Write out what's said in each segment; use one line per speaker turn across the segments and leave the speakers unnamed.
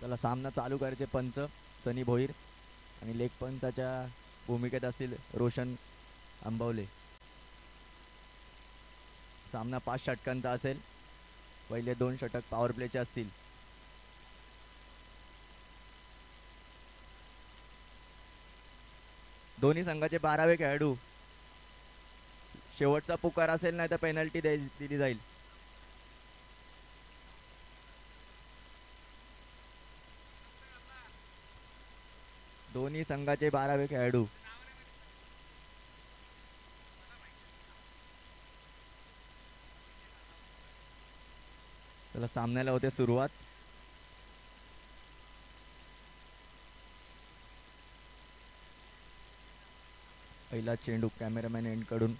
चला सामना चालू करायचे पंच सनी भोईर आणि लेग पंचाच्या भूमिकेत असतील रोशन आंबवले. सामना 5 षटकांचा असेल. पहिले 2 षटक पॉवर प्लेचे असतील. दोन्ही संघाचे 12वे खेळाडू. शेवटचा पुकार असेल नाही तर पेनल्टी दिली जाईल. दोन्ही संघाचे 12वे खेळाडू. चला सामन्याला होते सुरुवात. पहिला चेंडू कॅमेरामॅन एंड कडून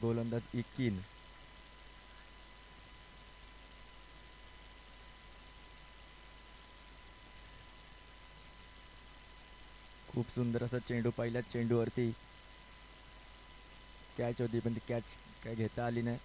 गोलंदाज इकीन. खूप सुंदर असा चेंडू. पहिल्याच चेंडूवरती कॅच होती पण ती कॅच काय घेता आली नाही.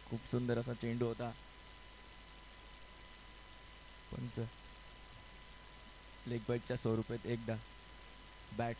खूप सुंदर असा चेंडू होता. पंच लेग बाईटच्या स्वरूपात एकदा बॅट.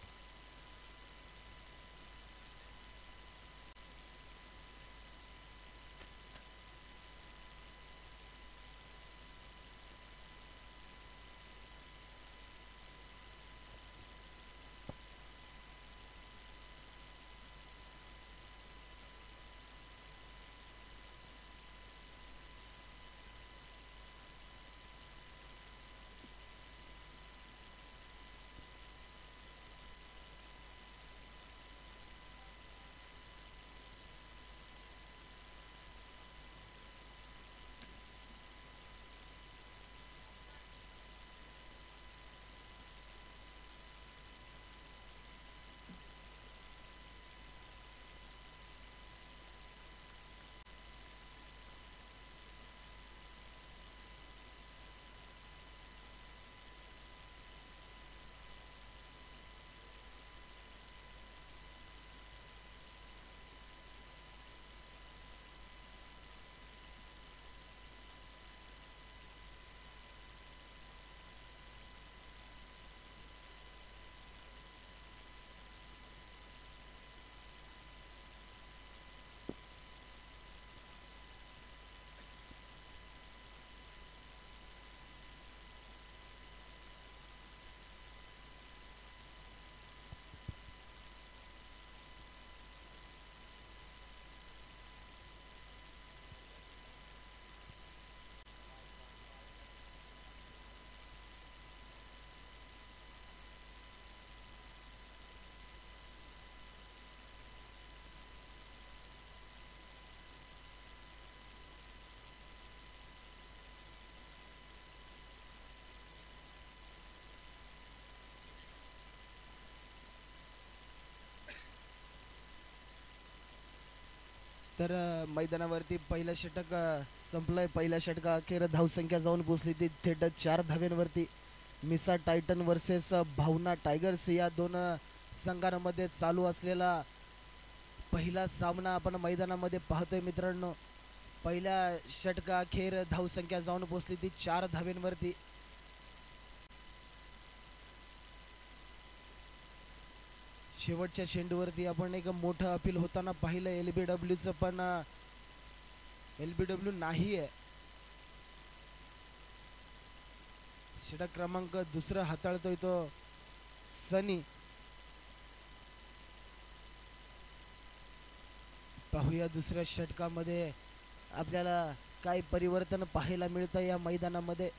तर मैदानावरती पहिलं षटक संपलंय. पहिल्या षटका अखेर धावसंख्या जाऊन पोचली ती थेट 4 धाव्यांवरती. मिसा टायटन वर्सेस भावना टायगर्स या दोन संघांमध्ये चालू असलेला पहिला सामना आपण मैदानामध्ये पाहतोय मित्रांनो. पहिल्या षटका अखेर धावसंख्या जाऊन पोचली ती 4 धाव्यांवरती. शेवटच्या चेंडूवरती आपण एक मोठं अपील होताना पाहिलं LBWचं, पण LBW नाही आहे. षटक क्रमांक दुसरा हाताळतोय तो सनी. पाहूया दुसऱ्या षटकामध्ये आपल्याला काय परिवर्तन पाहायला मिळतं या मैदानामध्ये.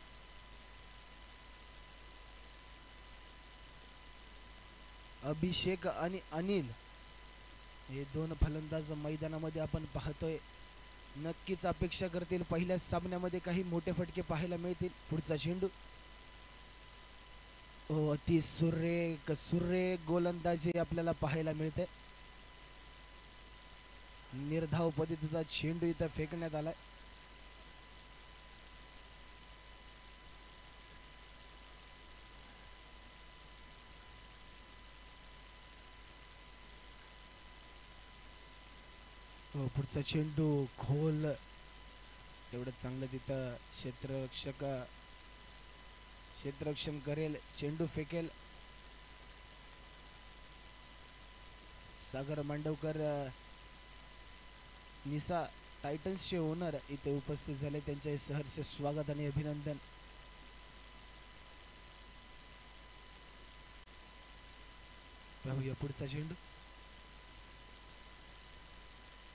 अभिषेक आणि अनिल हे दोन फलंदाज मैदानामध्ये आपण पाहतोय. नक्कीच अपेक्षा करतील पहिल्या सामन्यामध्ये काही मोठे फटके पाहायला मिळतील. पुढचा चेंडू. अति सुरेख गोलंदाजी आपल्याला पाहायला मिळते. निर्धाव पद्धतीचा चेंडू इथं फेकण्यात आलाय. पुढचा चेंडू खोल, तेवढं चांगलं तिथं क्षेत्ररक्षण करेल, चेंडू फेकेल. सागर मांडवकर निसा टायटन्सचे ओनर इथे उपस्थित झाले, त्यांचे सहर्ष स्वागत आणि अभिनंदन. पाहूया पुढचा चेंडू.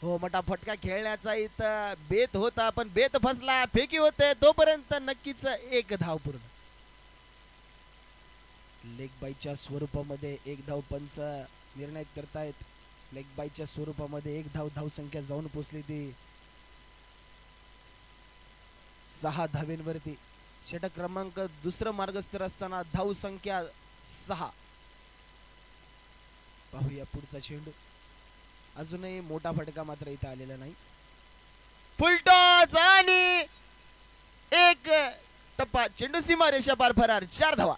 हो, मोठा फटका खेळण्याचा इथं बेत होता, पण बेत फसला, फेकी होते तोपर्यंत नक्कीच एक धाव पूर्ण. लेग बाईच्या स्वरूपामध्ये एक धाव पंच निर्णय करतायत. लेग बाईच्या स्वरूपामध्ये एक धावसंख्या जाऊन पोचली ती 6 धावेंवरती. षटक क्रमांक दुसरं मार्गस्थ असताना धावसंख्या 6. पाहूया पुढचा चेंडू. अजूनही मोठा फटका मात्र इथं आलेला नाही. फुल टॉस आणि एक टप्पा, चेंडू सीमा रेषा पार फरार, 4 धावा.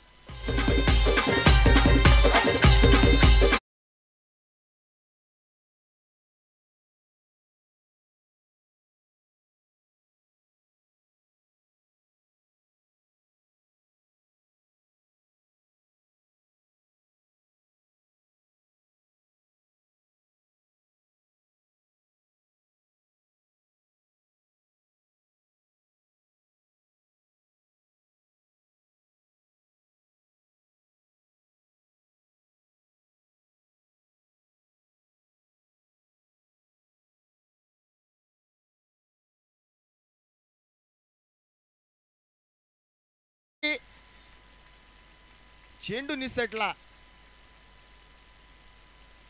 चेंडू निसटला.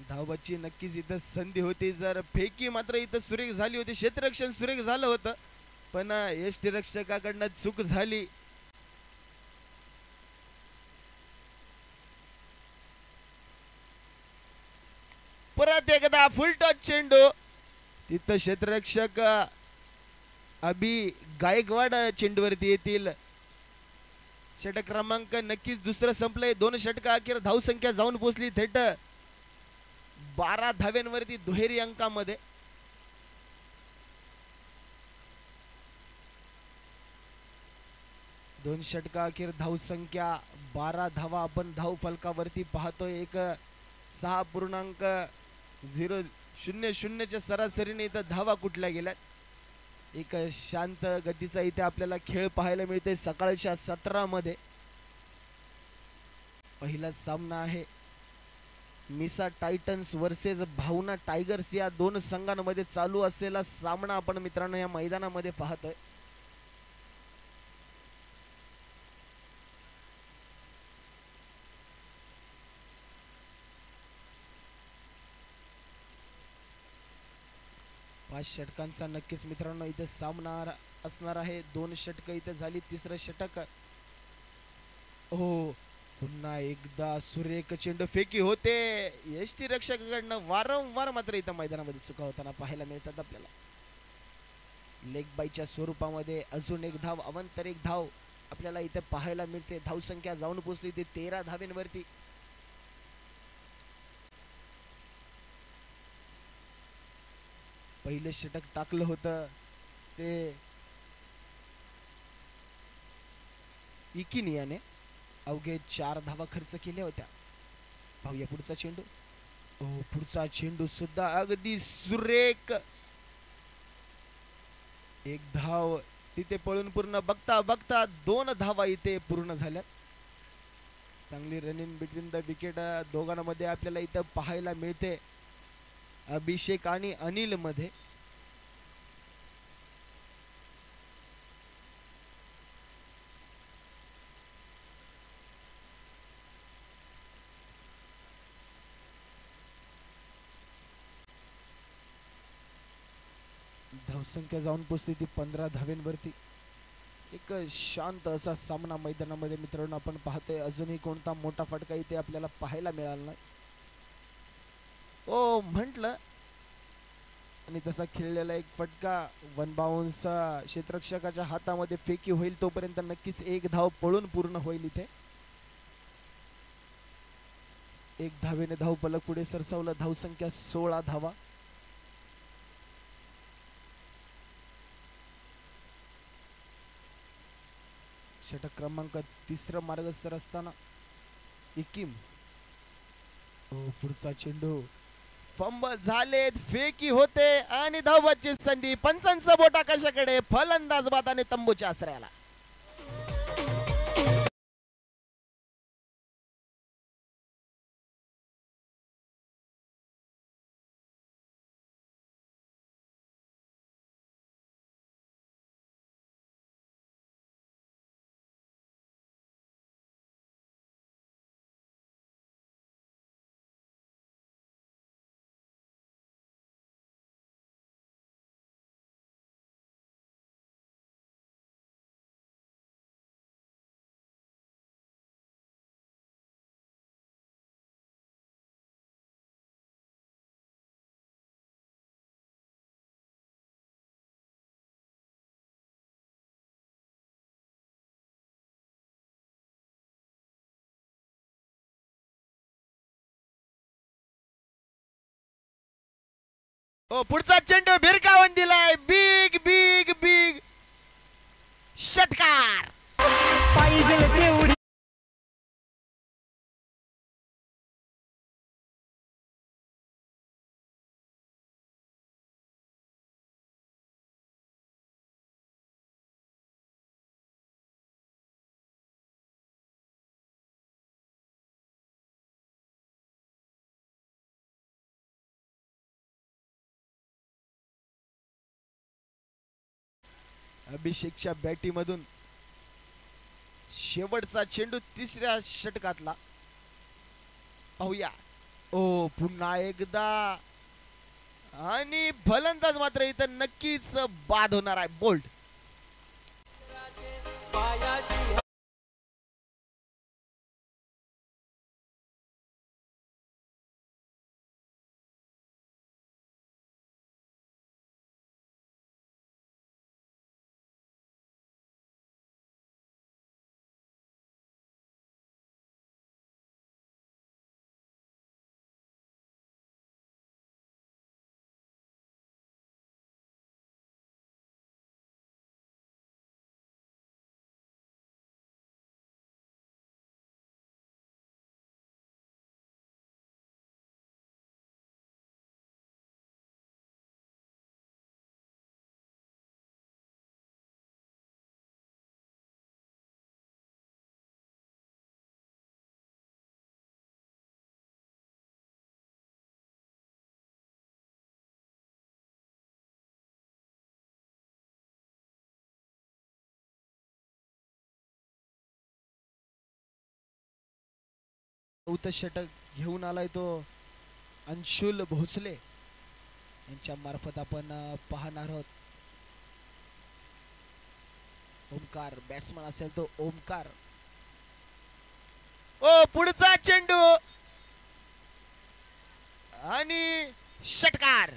धावबाची नक्कीच इथं संधी होती, जर फेकी मात्र इथं सुरेख झाली होती, क्षेत्ररक्षण सुरेख झालं होतं, पण यष्टीरक्षकाकडनं चूक झाली. परत एकदा फुल टॉस चेंडू, तिथं क्षेत्ररक्षक अभि गायकवाड चेंडूवरती येतील. षटक क्रमांक नक्कीच दुसरं संपलंय. 2 षटका अखेर धावसंख्या जाऊन पोचली थेट 12 धाव्यांवरती दुहेरी अंकामध्ये. दोन षटका अखेर धावसंख्या 12 धावा आपण धाव फलकावरती पाहतोय. एक 6.000 च्या सरासरीने इथं धावा कुठल्या गेल्यात. एक शांत गतीचा इथे आपल्याला खेळ पाहायला मिळते. सकाळच्या 17 मध्ये पहिला सामना आहे मिसा टायटन्स वर्सेस भावना टायगर्स, या दोन संघांमध्ये चालू असलेला सामना आपण मित्रांनो या मैदानामध्ये पाहतोय. पाच षटकांचा नक्कीच मित्रांनो इथे सामना असणार आहे. 2 षटक इथे झाली, तिसरं षटक. हो, पुन्हा एकदा सुरेख चेंडू फेकी होते. यष्टी रक्षकाकडनं वारंवार मात्र इथं मैदानामध्ये चुका होताना पाहायला मिळतात आपल्याला. लेग बाईच्या स्वरूपामध्ये अजून एक धाव, अवंतर एक धाव आपल्याला इथे पाहायला मिळते. धावसंख्या जाऊन पोचली ती 13 धावेंवरती. पहिले षटक टाकलं होतं ते इकिनियाने, अवघे 4 धावा खर्च केल्या होत्या. पाहूया पुढचा चेंडू. पुढचा चेंडू सुद्धा अगदी सुरेख. एक धाव तिथे पळून पूर्ण बघता बघता 2 धावा इथे पूर्ण झाल्यात. चांगली रनिंग बिटवीन द विकेट दोघांमध्ये आपल्याला इथं पाहायला मिळते. अभिषेक आणि अनिल मध्ये. धावसंख्या जाऊन पोचली ती 15 धावेंवरती. एक शांत असा सामना मैदानामध्ये मित्रांनो आपण पाहतोय. अजूनही कोणता मोठा फटका इथे आपल्याला पाहायला मिळाला नाही. म्हटलं आणि तसा खेळलेला एक फटका वन बाउन्स क्षेत्ररक्षकाच्या हातामध्ये फेकी होईल तोपर्यंत नक्कीच एक धाव पळून पूर्ण होईल इथे. एक धावेने धाव फलक पुढे सरसावला. धावसंख्या 16 धावा. षटक क्रमांक 3 मार्गस्थ असताना इकिम पुढचा चेंडू फंबल झालेत. फेकी होते आणि धावबाची संधी. पंचांचा बोट आकाशाकडे. फलंदाज बादाने तंबूच्या आश्रयाला. पुढचा चेंडू भिरकावून दिलाय. बिग बिग बिग षटकार. अभिषेकच्या बॅटीमधून शेवटचा चेंडू तिसऱ्या षटकातला पाहूया. पुन्हा एकदा आणि फलंदाज मात्र इथं नक्कीच बाद होणार आहे. बोल्ड. षटक घेऊन आलाय तो अंशुल भोसले यांच्या मार्फत आपण पाहणार आहोत. ओमकार बॅट्समन असेल तो ओमकार. पुढचा चेंडू आणि षटकार.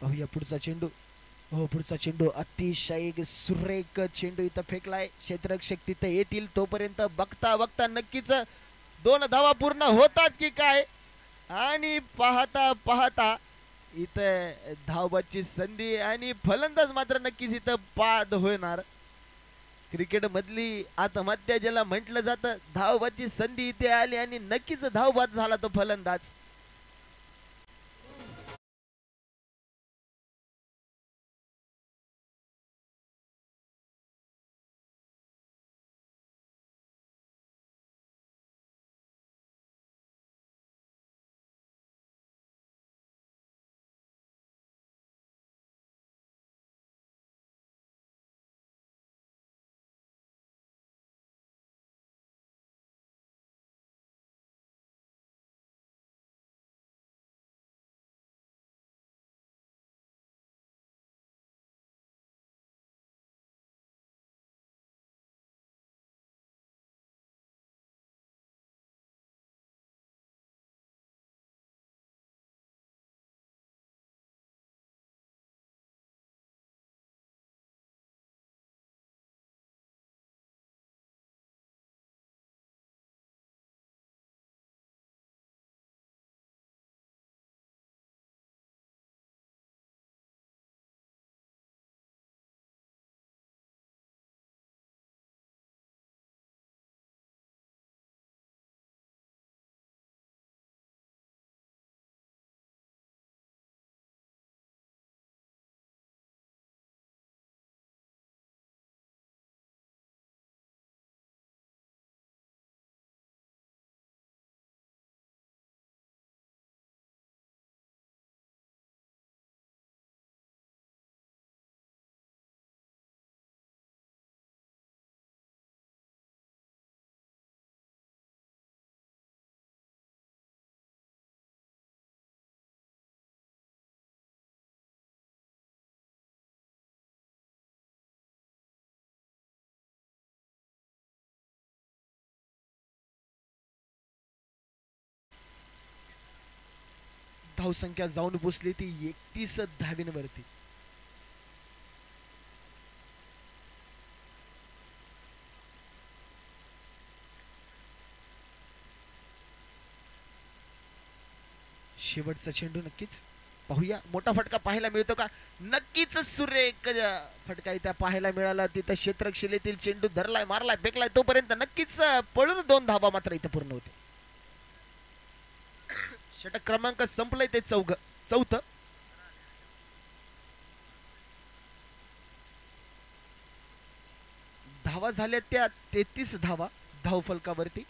पाहूया पुढचा चेंडू. पुढचा चेंडू अतिशय सुरेख चेंडू इथं फेकलाय. क्षेत्ररक्षक तिथे येतील तोपर्यंत बघता बघता नक्कीच 2 धावा पूर्ण होतात की काय. आणि पाहता पाहता इथं धावबाची संधी आणि फलंदाज मात्र नक्कीच इथं बाद होणार. क्रिकेट मधली आत्महत्या ज्याला म्हटलं जातं, धावबाची संधी इथे आली आणि नक्कीच धावबाद झाला तो फलंदाज. धावसंख्या जाऊन पोचली ती 31 धावींवरती. शेवटचा चेंडू नक्कीच पाहूया, मोठा फटका पाहायला मिळतो का? नक्कीच सुरेख फटका इथे पाहायला मिळाला. तिथं क्षेत्ररक्षणातील चेंडू धरलाय, मारलाय, फेकलाय, तोपर्यंत नक्कीच पळून 2 धावा मात्र इथे पूर्ण होते. षटक क्रमांक संपलंय ते चौथं. धावा झाल्या त्या 33 धावा धावफलकावरती.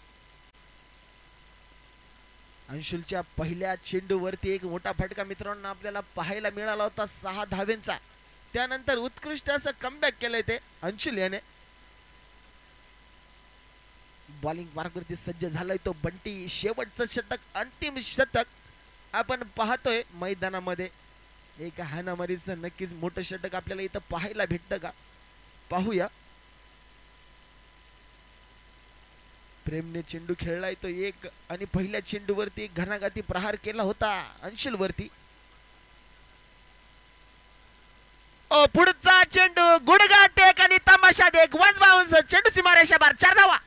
अंशुलच्या पहिल्या चेंडूवरती एक मोठा फटका मित्रांनो आपल्याला पाहायला मिळाला होता 6 धावेंचा. त्यानंतर उत्कृष्ट असं कमबॅक केलंय ते अंशुल याने. बॉलिंग मार्गवरती सज्ज झालाय तो बंटी. शेवटचं षटक, अंतिम शतक आपण पाहतोय मैदानामध्ये. एक हाणामारीचं नक्कीच मोठं षटक आपल्याला इथं पाहायला भेटतं का? पाहूया. प्रेमने चेंडू खेळलाय तो एक, आणि पहिल्या चेंडूवरती एक घणाघाती प्रहार केला होता अंशुल वरती. पुढचा चेंडू गुडघा टेक आणि तमाशा देख, 1 बाउन्स, चेंडू सीमारेषा बार, 4 धावा.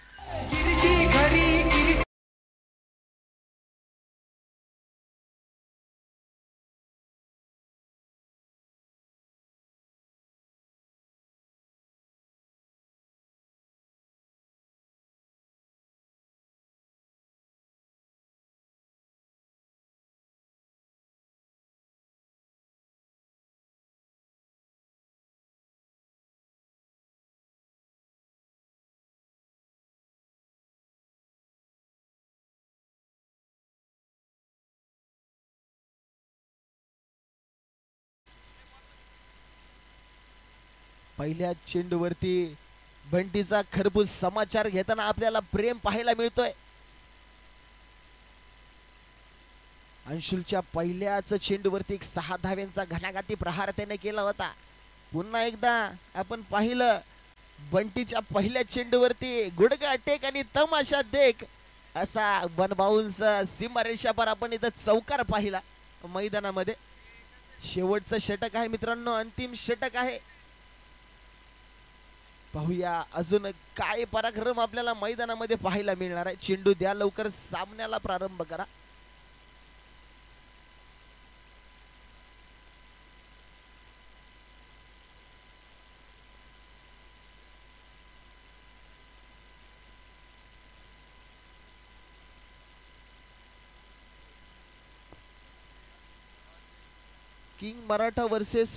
पहिल्या चेंडूवरती बंटीचा खरबूज समाचार घेताना आपल्याला प्रेम पाहायला मिळतोय. अंशुलच्या पहिल्याच चेंडूवरती एक 6 धाव्यांचा घणाघाती प्रहार त्याने केला होता. पुन्हा एकदा आपण पाहिलं बंटीच्या पहिल्या चेंडूवरती गुडघा टेक आणि तमाशा देख असा 1 बाउन्स सीमारेषावर आपण इथं चौकार पाहिला मैदानामध्ये. शेवटचं षटक आहे मित्रांनो, अंतिम षटक आहे. पाहूया अजून काय पराक्रम आपल्याला मैदानामध्ये पाहायला मिळणार आहे. चेंडू द्या लवकर, सामन्याला प्रारंभ करा. किंग मराठा वर्सेस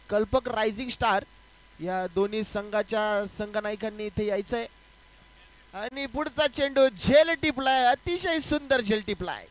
कल्पक रायझिंग स्टार या दोन्ही संघाच्या संघनायकांनी इथे यायचंय आणि पुढचा चेंडू झेल टिपलाय, अतिशय सुंदर झेल टिपलाय.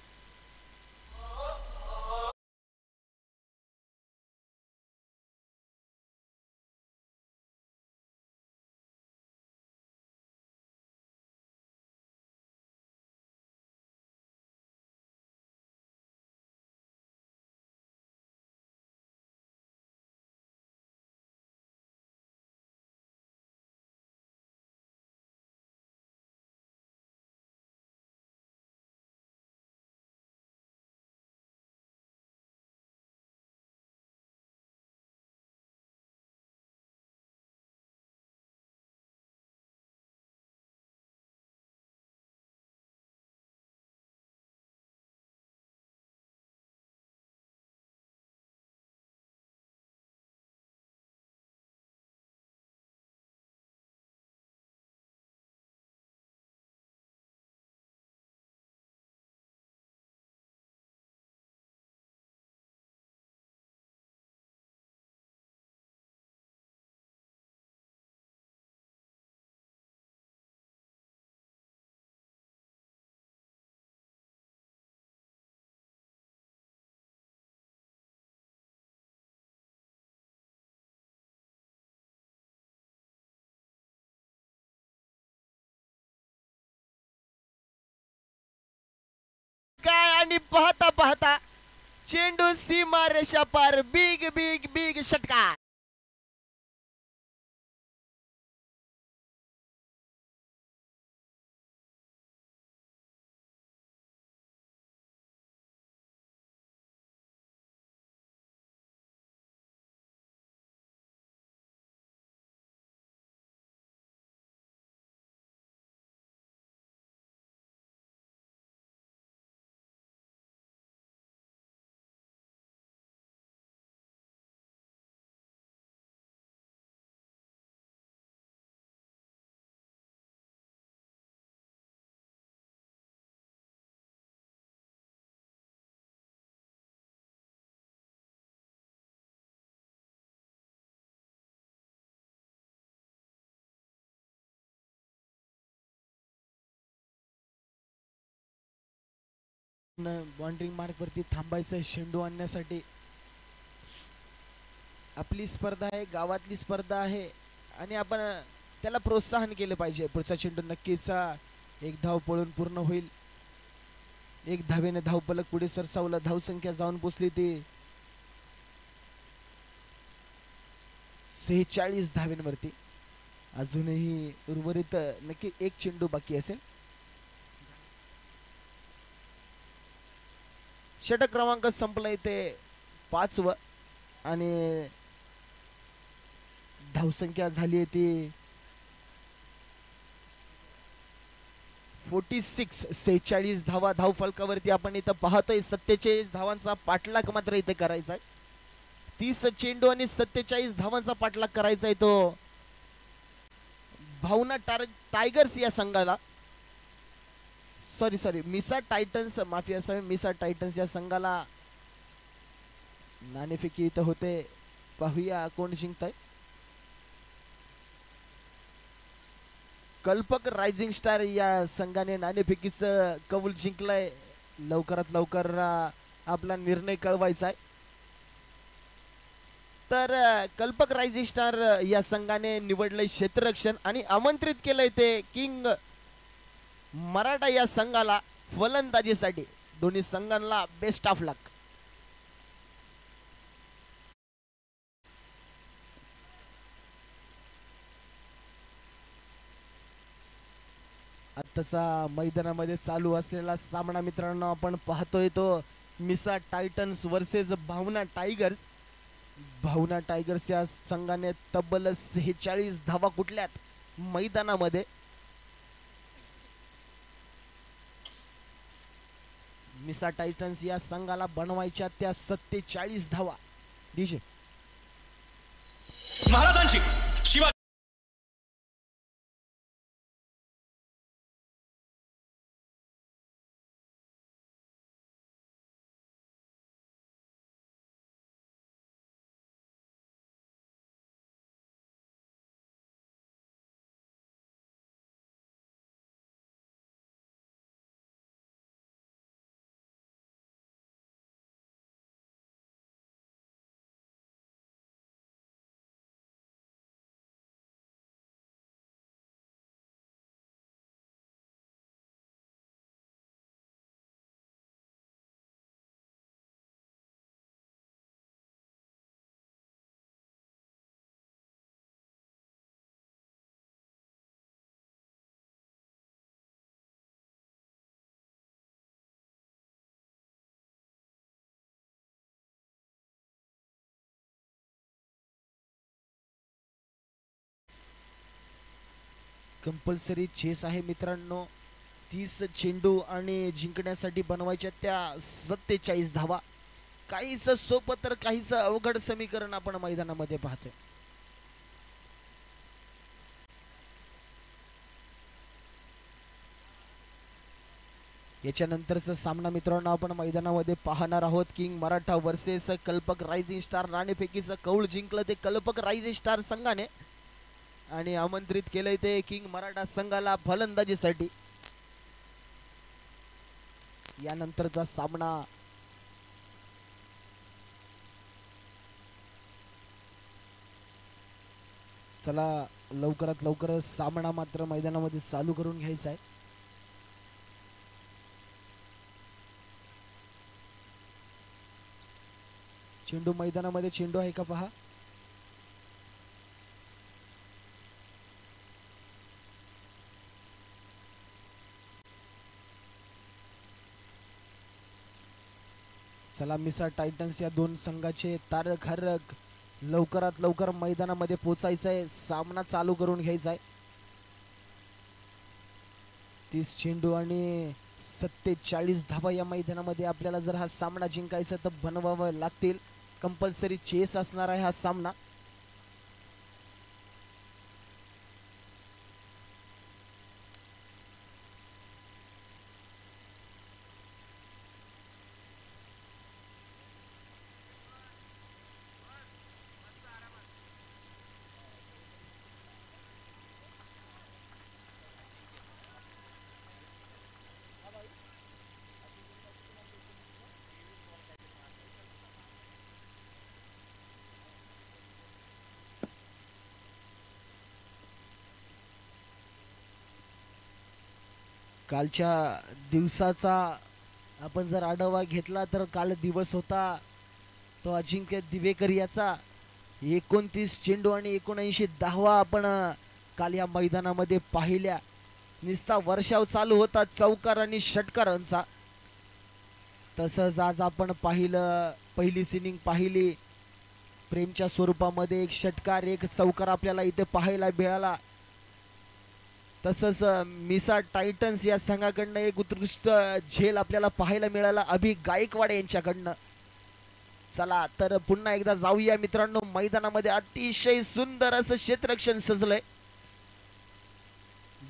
काय आणि पाहता पाहता चेंडू सीमा रेषा पार, बिग बिग बिग षटकार. बॉन्ड्रिंग मार्क वरती थांबायचं शेंडू आणण्यासाठी. आपली स्पर्धा आहे, गावातली स्पर्धा आहे आणि आपण त्याला प्रोत्साहन केलं पाहिजे. पुढचा चेंडू नक्कीच एक धाव पळून पूर्ण होईल. एक धावेने धावपलक पुढे सरसावला, धावसंख्या जाऊन पोचली ती 46 धावेंवरती. अजूनही उर्वरित नक्की एक चेंडू बाकी असेल. षटक क्रमांक संपला इथे 5व आणि धावसंख्या झाली आहे ती 46 धावा धाव फलकावरती आपण इथं पाहतोय. 47 धावांचा पाठलाग मात्र इथे करायचा आहे. 30 चेंडू आणि 47 धावांचा पाठलाग करायचा आहे तो भावना टायगर्स या संघाला. सॉरी मिसा टायटन्स, माफी असावी, मिसा टायटन्स या संघाला नाणेफेकी इथं होते. पाहूया कोण जिंकतंय. कल्पक रायझिंग स्टार या संघाने नाणेफेकीचं कौल जिंकलंय. लवकरात लवकर आपला निर्णय कळवायचा आहे. तर कल्पक रायझिंग स्टार या संघाने निवडलंय क्षेत्ररक्षण आणि आमंत्रित केलंय ते किंग मराठा या संघाला फलंदाजीसाठी. दोन्ही संघांना बेस्ट ऑफ लक. आताचा मैदानामध्ये चालू असलेला सामना मित्रांनो आपण पाहतोय तो मिसा टायटन्स वर्सेस भावना टायगर्स. भावना टायगर्स या संघाने तब्बल 46 धावा कुठल्यात मैदानामध्ये. मिसा टायटन्स या संघाला बनवायच्या त्या 47 धावा. डीजे
महाराजांची शिवा
कंपल्सरी चेस आहे मित्रांनो. 30 चेंडू आणि जिंकण्यासाठी बनवायच्या त्या 47 धावा. काहीच सोपं तर काहीच अवघड समीकरण आपण मैदानामध्ये पाहतोय. याच्यानंतरचा सामना मित्रांनो आपण मैदानामध्ये पाहणार आहोत. किंग मराठा वर्सेस कल्पक रायझिंग स्टार. नाणेफेकीचं कौल जिंकलं ते कल्पक रायझिंग स्टार संघाने आणि आमंत्रित केलंय ते किंग मराठा संघाला फलंदाजीसाठी. यानंतरचा सामना चला लवकरात लवकर सामना मात्र मैदानामध्ये चालू करून घ्यायचा आहे. चेंडू मैदानामध्ये चेंडू आहे का पहा. चला मिसा टायटन्स या दोन संघाचे तारक लवकरात लवकर मैदानामध्ये पोचायचं आहे. सामना चालू करून घ्यायचा आहे. 30 चेंडू आणि 47 धावा या मैदानामध्ये आपल्याला जर हा सामना जिंकायचा तर बनवावं लागतील. कंपल्सरी चेस असणार आहे हा सामना. कालच्या दिवसाचा आपण जर आढावा घेतला तर काल दिवस होता तो अजिंक्य दिवेकर याचा. 29 चेंडू आणि 79 धावा आपण काल या मैदानामध्ये पाहिल्या. निस्ता वर्षाव चालू होता चौकार आणि षटकारांचा. तसंच आज आपण पाहिलं पहिली सिनिंग पाहिली. प्रेमच्या स्वरूपामध्ये एक षटकार एक चौकार आपल्याला इथे पाहायला मिळाला. तसंच मिसा टायटन्स या संघाकडनं एक उत्कृष्ट झेल आपल्याला पाहायला मिळाला अभि गायकवाड यांच्याकडनं. चला तर पुन्हा एकदा जाऊया मित्रांनो मैदानामध्ये. अतिशय सुंदर असं क्षेत्ररक्षण सजलंय.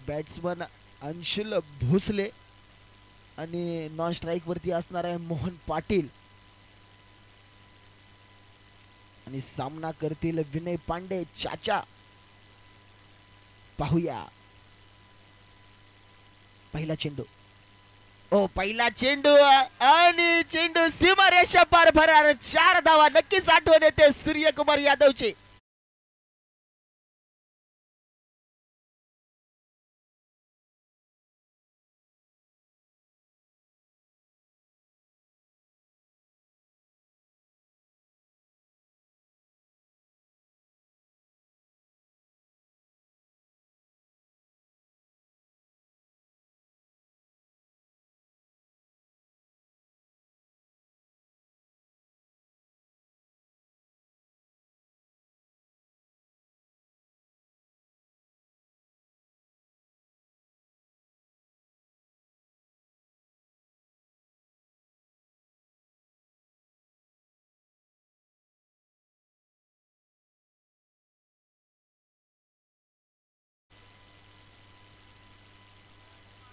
बॅट्समन अंशुल भोसले आणि नॉन स्ट्राईक वरती असणार आहे मोहन पाटील आणि सामना करतील विनय पांडे चाचा. पाहूया पहिला चेंडू. पहिला चेंडू आणि चेंडू सीमारेषा पार भरणार. 4 धावा नक्कीच आठवण येते सूर्यकुमार यादवची.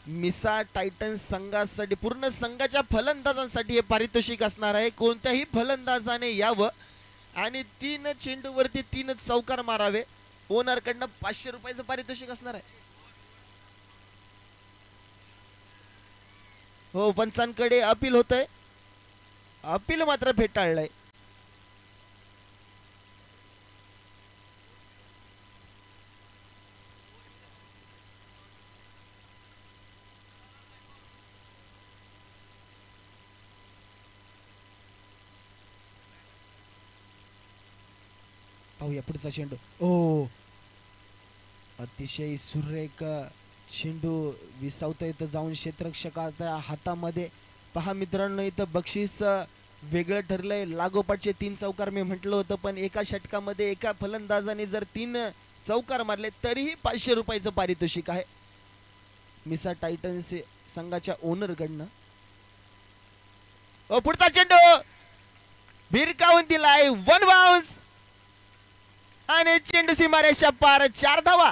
मिसा टायटन्स संघासाठी पूर्ण संघाच्या फलंदाजांसाठी हे पारितोषिक असणार आहे. कोणत्याही फलंदाजाने यावं आणि 3 चेंडूवरती 3 चौकार मारावे. ओनर कडनं 500 रुपयाचं पारितोषिक असणार आहे. हो पंचांकडे अपील होतंय. अपील मात्र फेटाळलंय. पाहूया पुढचा चेंडू. अतिशय सुरेख चेंडू विसावता इथं जाऊन क्षेत्ररक्षकाच्या हातामध्ये. पहा मित्रांनो इथं बक्षीस वेगळं ठरलंय. लागोपाठचे 3 चौकार मी म्हटलं होतं पण एका षटकामध्ये एका फलंदाजाने जर 3 चौकार मारले तरीही 500 रुपयाचं पारितोषिक आहे मिसा टायटन्स संघाच्या ओनर कडनं. पुढचा चेंडू भिरकावून दिलाय, वन बाउन्स आणि चेंडू सीमारेषा पार, 4 धावा.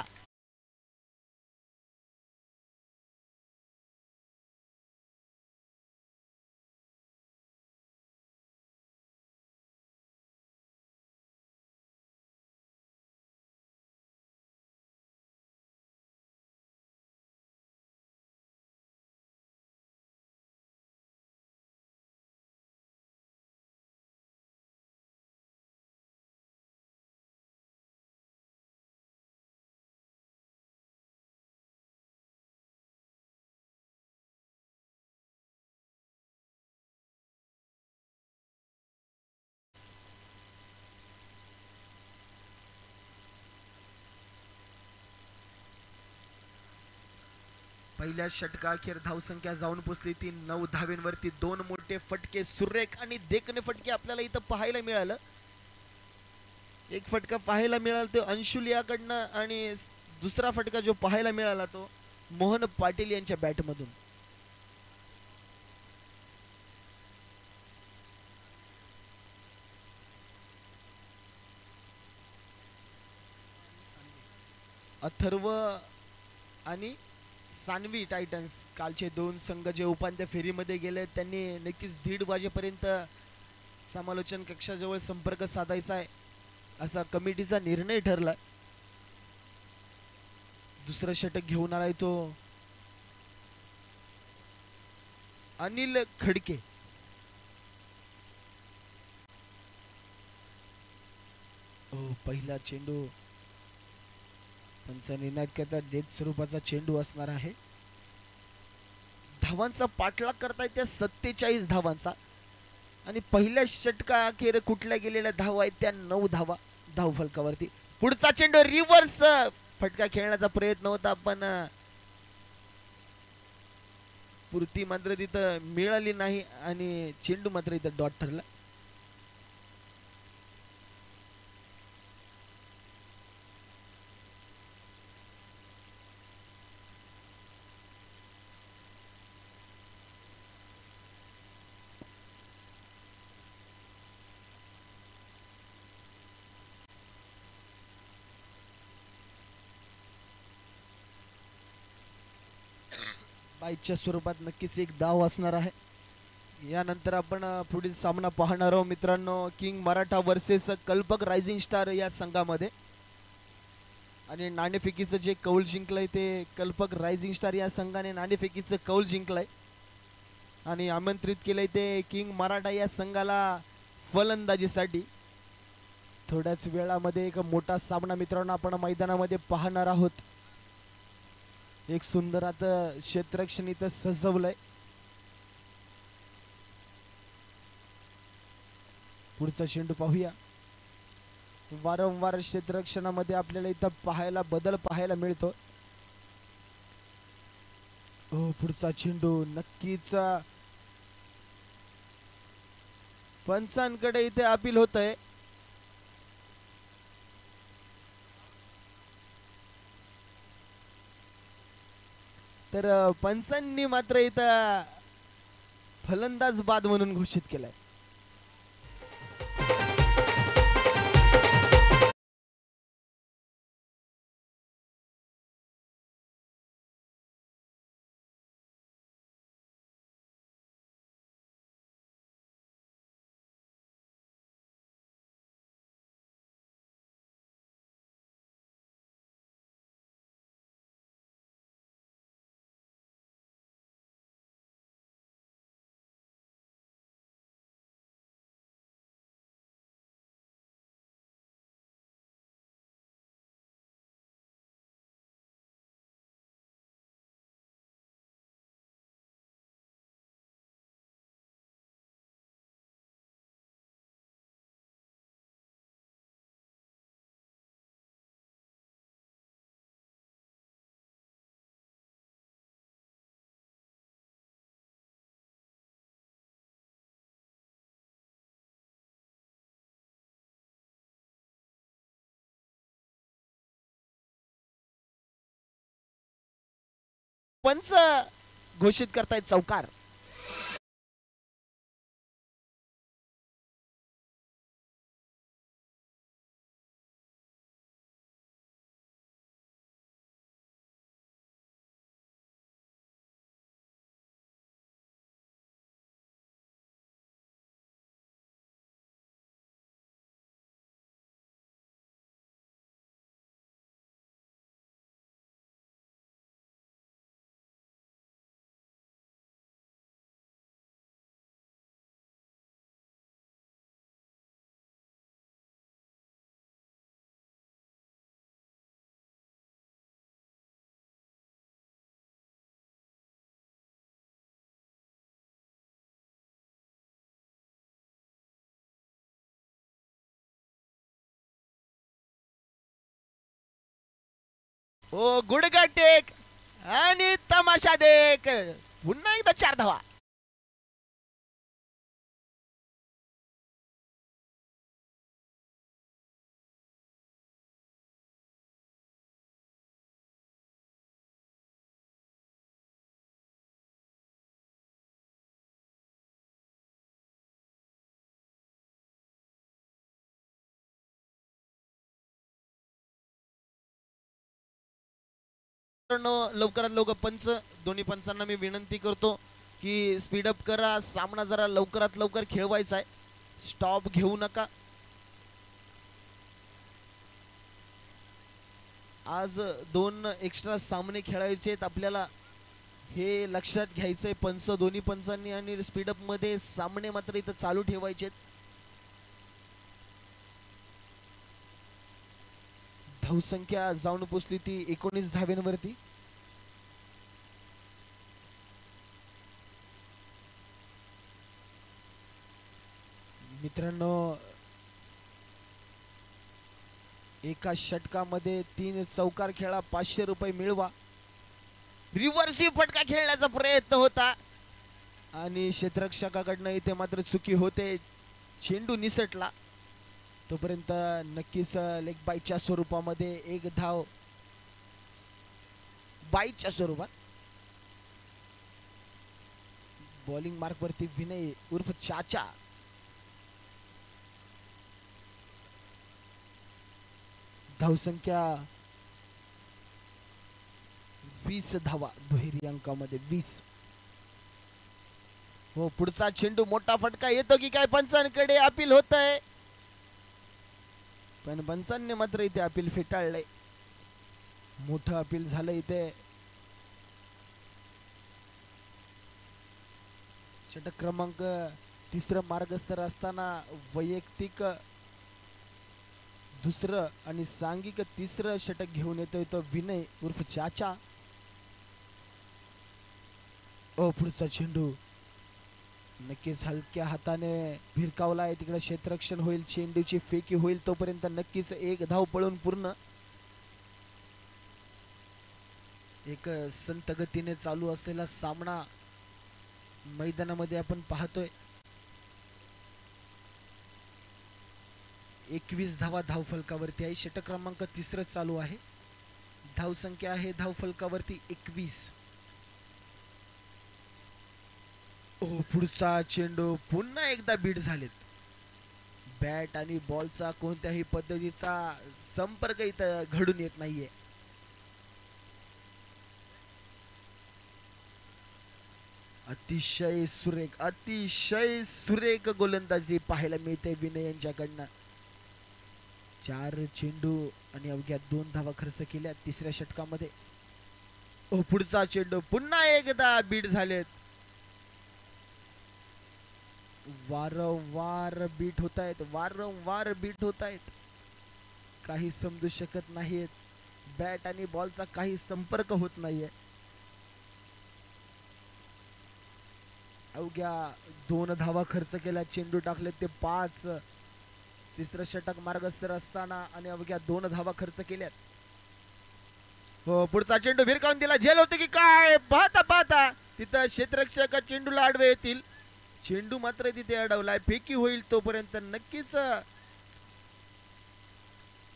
पहिल्या षटकाअखेर धावसंख्या जाऊन पोचली ती 9 धावेंवरती. 2 मोठे फटके, सुरेख आणि देखणे फटके आपल्याला इथं पाहायला मिळालं. एक फटका पाहायला मिळाला तो अंशुलियाकडनं आणि दुसरा फटका जो पाहायला मिळाला तो मोहन पाटील यांच्या बॅटमधून. अथर्व आणि सानवी टायटन्स कालचे 2 संघ जे उपांत्य फेरीमध्ये गेले त्यांनी नक्कीच 1:30 वाजेपर्यंत समालोचन कक्षाजवळ संपर्क साधायचा आहे असा कमिटीचा निर्णय ठरला. दुसरं षटक घेऊन आलाय तो अनिल खडके. पहिला चेंडू पंच निर्णायक करता डेथ स्वरूपाचा चेंडू असणार आहे. धावांचा पाठलाग करतायत त्या 47 धावांचा आणि पहिल्या षटका अखेर कुठल्या गेलेल्या धावा आहेत त्या 9 धावा धावफलकावरती. पुढचा चेंडू रिव्हर्स फटका खेळण्याचा प्रयत्न होता पण पुरती मात्र तिथं मिळाली नाही आणि चेंडू मात्र इथं डॉट ठरला. बाईच्या स्वरूपात नक्कीच एक धाव असणार आहे. यानंतर आपण पुढील सामना पाहणार आहोत मित्रांनो, किंग मराठा वर्सेस कल्पक रायझिंग स्टार या संघामध्ये. आणि नाणेफेकीचं जे कौल जिंकलंय ते कल्पक रायझिंग स्टार या संघाने नाणेफेकीचं कौल जिंकलंय आणि आमंत्रित केलंय ते किंग मराठा या संघाला फलंदाजीसाठी. थोड्याच वेळामध्ये एक मोठा सामना मित्रांनो आपण मैदानामध्ये पाहणार आहोत. एक सुंदर आता क्षेत्ररक्षण इथं सजवलंय. पुढचा चेंडू पाहूया. वारंवार क्षेत्ररक्षणामध्ये आपल्याला इथं बदल पाहायला मिळतो. पुढचा चेंडू नक्कीच पंचांकडे इथे अपील होतंय. तर पंचांनी मात्र इथं फलंदाज बाद म्हणून घोषित केलाय. पंच घोषित करतायत चौकार. ओ गुडगा टेक आणि तमाशा देख. पुन्हा एकदा 4 धावा. लवकरात लवकर पंच, दोन्ही पंचांना मी विनंती करतो की स्पीडअप करा. सामना जरा लवकरात लवकर खेळवायचा आहे. स्टॉप घेऊ नका. आज 2 एक्स्ट्रा सामने खेळायचे आहेत आपल्याला, हे लक्षात घ्यायचंय पंच दोन्ही पंचांनी. आणि स्पीडअप मध्ये सामने मात्र इथं चालू ठेवायचे. धावसंख्या जाऊन पोचली ती 19 धाव्यांवरती. मित्रांनो, एका षटकामध्ये 3 चौकार खेळा, 500 रुपये मिळवा. रिव्हर्सी फटका खेळण्याचा प्रयत्न होता आणि क्षेत्ररक्षकाकडनं इथे मात्र चुकी होते. चेंडू निसटला. तोपर्यंत नक्कीच लेग बाईच्या स्वरूपामध्ये एक धाव बाईच्या स्वरूपात. बॉलिंग मार्क वरती विनय उर्फ चाचा. धावसंख्या 20 धावा दुहेरी अंकामध्ये 20. हो, पुढचा चेंडू मोठा फटका येतो की काय? पंचांकडे अपील होत आहे, पण पंचांनी मात्र इथे अपील फेटाळले. मोठं अपील झालं इथे. षटक क्रमांक 3 मार्गस्थ असताना वैयक्तिक 2 आणि सांघिक 3 षटक घेऊन येतोय तो विनय उर्फ चाचा. ओ, पुढचा चेंडू नक्कीच हलक्या हाताने भिरकावलाय. तिकडे क्षेत्ररक्षण होईल, चेंडूची फेकी होईल. तोपर्यंत नक्कीच एक धाव पळून पूर्ण. एक संत गतीने चालू असलेला सामना मैदानामध्ये आपण पाहतोय. 21 धावा धावफलकावरती आहे. षटक क्रमांक 3 चालू आहे. धावसंख्या आहे धावफलकावरती 21. ओ, पुढचा चेंडू पुन्हा एकदा बीट झालेत. बॅट आणि बॉलचा कोणत्याही पद्धतीचा संपर्क इथं घडून येत नाहीये. अतिशय सुरेख गोलंदाजी पाहायला मिळते विनय यांच्याकडनं. 4 चेंडू आणि अवघ्या 2 धावा खर्च केल्या 3ऱ्या षटकामध्ये. ओ, पुढचा चेंडू पुन्हा एकदा बीट झालेत. वारंवार बीट होत आहेत. काही समजू शकत नाहीत. बॅट आणि बॉलचा काही संपर्क होत नाहीये. अवघ्या 2 धावा खर्च केल्या. चेंडू टाकले ते 5. 3रं षटक मार्गस्थ असताना आणि अवघ्या 2 धावा खर्च केल्यात. हो, पुढचा चेंडू भिरकावून दिला. झेल होते की काय? पाहता तिथं क्षेत्ररक्षक चेंडूला आडवे येतील. चेंडू मात्र तिथे अडवलाय. फेकी होईल तोपर्यंत नक्कीच.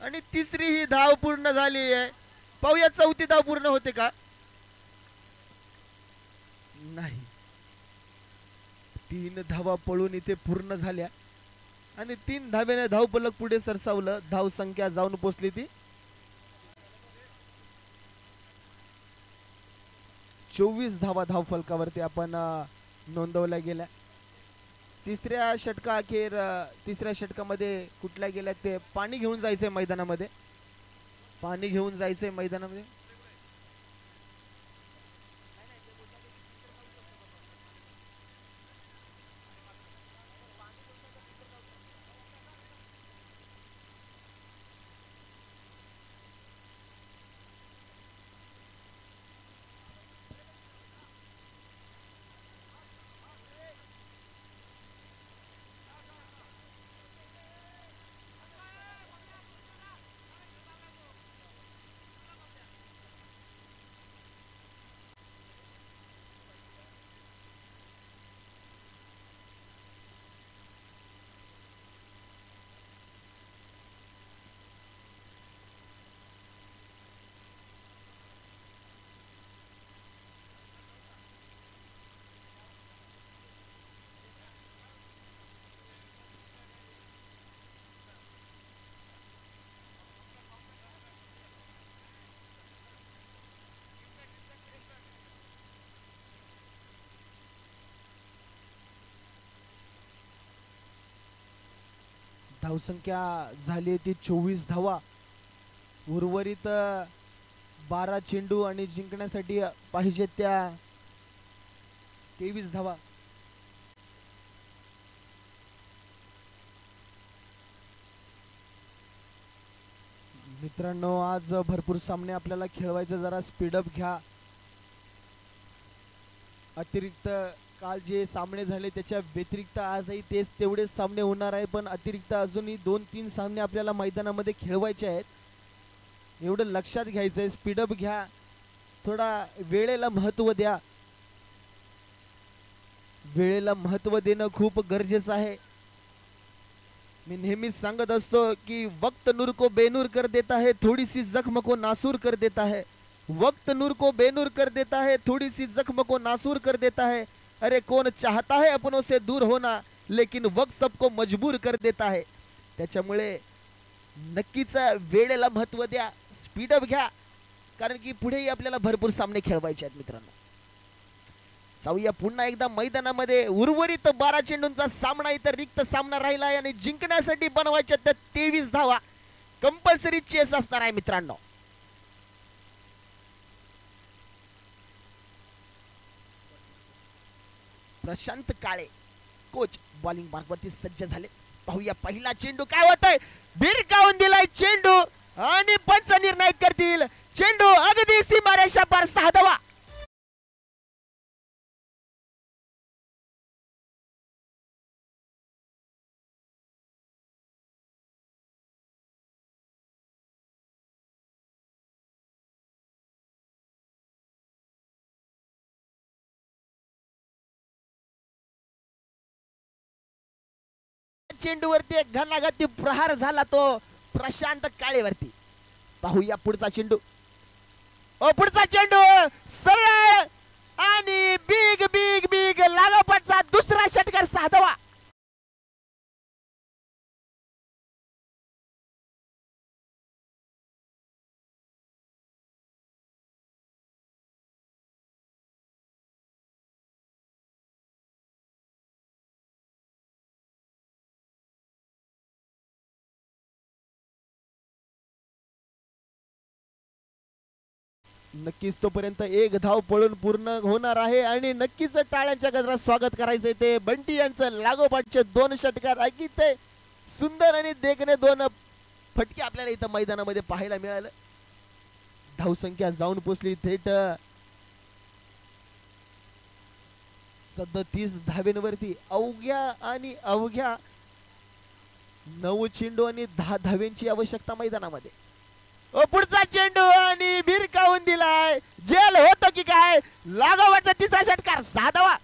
आणि 3री ही धाव पूर्ण झाली आहे. पाहूया 4थी धाव पूर्ण होते का? नाही. 3 धावा पळून इथे पूर्ण झाल्या आणि 3 धावेने धावफलक पुढे सरसावलं. धाव संख्या जाऊन पोचली ती 24 धावा धावफलकावरती आपण नोंदवल्या गेल्या. तिसऱ्या षटकामध्ये कुठल्या गेल्या ते पाणी घेऊन जायचंय मैदानामध्ये. पाणी घेऊन जायचंय मैदानामध्ये. धावसंख्या झाली ती 24 धावा. उर्वरित 12 चेंडू आणि जिंकण्यासाठी पाहिजे त्या 23 धावा. मित्रांनो, आज भरपूर सामने आपल्याला खेळवायचे. जरा स्पीडअप घ्या. अतिरिक्त काल जे सामने झाले त्याच्या व्यतिरिक्त आजही तेवढेच सामने होणार आहे. पण अतिरिक्त अजूनही 2-3 सामने आपल्याला मैदानामध्ये खेळवायचे आहेत. एवढं लक्षात घ्यायचंय. स्पीडअप घ्या. थोडा वेळेला महत्त्व द्या. वेळेला महत्त्व देणं खूप गरजेचं आहे. मी नेहमीच सांगत असतो की वक्त नूर को बेनूर कर देता है, थोड़ी सी जख्म को नासूर कर देता है. वक्त नूर को बेनूर कर देता है, थोड़ी सी जख्म को नासूर कर देता है. अरे कौन चाहता है अपनों से दूर होना, लेकिन वक्त सबको मजबूर कर देता है. त्याच्यामुळे नक्कीच वेळेला महत्त्व द्या. स्पीडअप घ्या. कारण की पुढेही आपल्याला भरपूर सामने खेळवायचे आहेत मित्रांनो. जाऊया पुन्हा एकदा मैदानामध्ये. उर्वरित 12 चेंडूंचा सामना इतर रिक्त सामना राहिला आहे आणि जिंकण्यासाठी बनवायच्या त्या 23 धावा कंपल्सरी चेस असणार आहे मित्रांनो. प्रशांत काळे कोच बॉलिंग मार्गवरती सज्ज झाले. पाहूया पहिला चेंडू काय होतंय. भिरकावून दिलाय चेंडू आणि पंच निर्णय करतील. चेंडू अगदी सीमारेषा पार 6 धावा. चेंडूवरती एक घणाघाती प्रहार झाला तो प्रशांत काळेवरती. पाहूया पुढचा चेंडू. पुढचा चेंडू सरळ आणि बिग बिग बिग लागोपाठचा दुसरा षटकार 6 धावा. नक्कीच तोपर्यंत एक धाव पळून पूर्ण होणार आहे आणि नक्कीच टाळ्यांच्या गजरात स्वागत करायचंय ते बंटी यांचं. लागोपाठचे 2 षटकार अगदी सुंदर आणि देखणे 2 फटके आपल्याला इथं मैदानामध्ये पाहायला मिळालं. धावसंख्या जाऊन पोचली थेट 37 धावेंवरती. अवघ्या 9 चेंडू आणि 10 धावेंची आवश्यकता मैदानामध्ये. पुढचा चेंडू आणि भिरकावून दिलाय. जेल होतं की काय. लागोपाठचा तिसरा षटकार 6 धावा.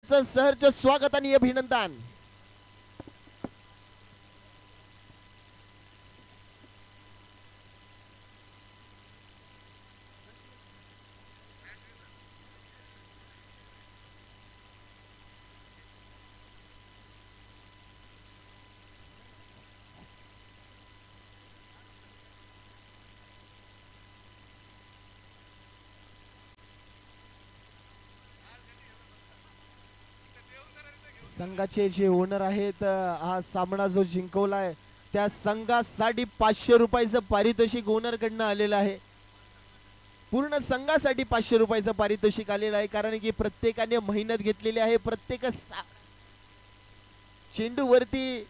सहर्ष स्वागत आणि अभिनंदन. संघाचे जे ओनर आहेत हा सामना जो जिंकवलाय त्या संघासाठी 500 रुपयाचं पारितोषिक ओनर कडनं आलेलं आहे. पूर्ण संघासाठी 500 रुपयाचं पारितोषिक आलेलं आहे कारण की प्रत्येकाने मेहनत घेतलेली आहे. प्रत्येक चेंडूवरती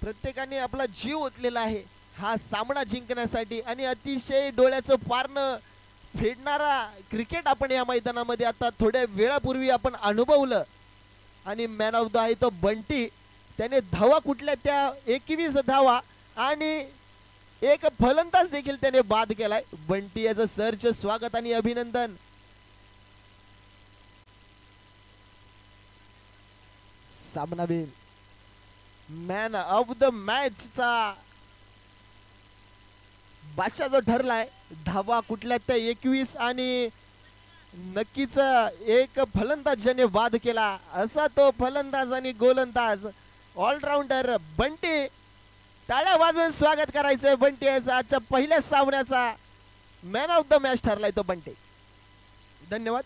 प्रत्येकाने आपला जीव ओतलेला आहे हा सामना जिंकण्यासाठी आणि अतिशय डोळ्याचं पारणं फेडणारा क्रिकेट आपण या मैदानामध्ये आता थोड्या वेळापूर्वी आपण अनुभवलं. आणि मॅन ऑफ द आहे तो बंटी. त्याने धावा कुठल्या त्या 21 धावा आणि एक फलंदाज देखील त्याने बाद केलाय. बंटी याचं सहर्ष स्वागत आणि अभिनंदन. सामनावीर मॅन ऑफ द मॅच चा बादशाह जो ठरलाय. धावा कुठल्या त्या 21 आणि नक्कीच एक फलंदाज ज्याने बाद केला असा तो फलंदाज आणि गोलंदाज ऑलराऊंडर बंटी. टाळ्या वाजवून स्वागत करायचंय बंटी याचा. आजच्या पहिल्या सामन्याचा मॅन ऑफ द मॅच ठरलाय तो बंटी. धन्यवाद.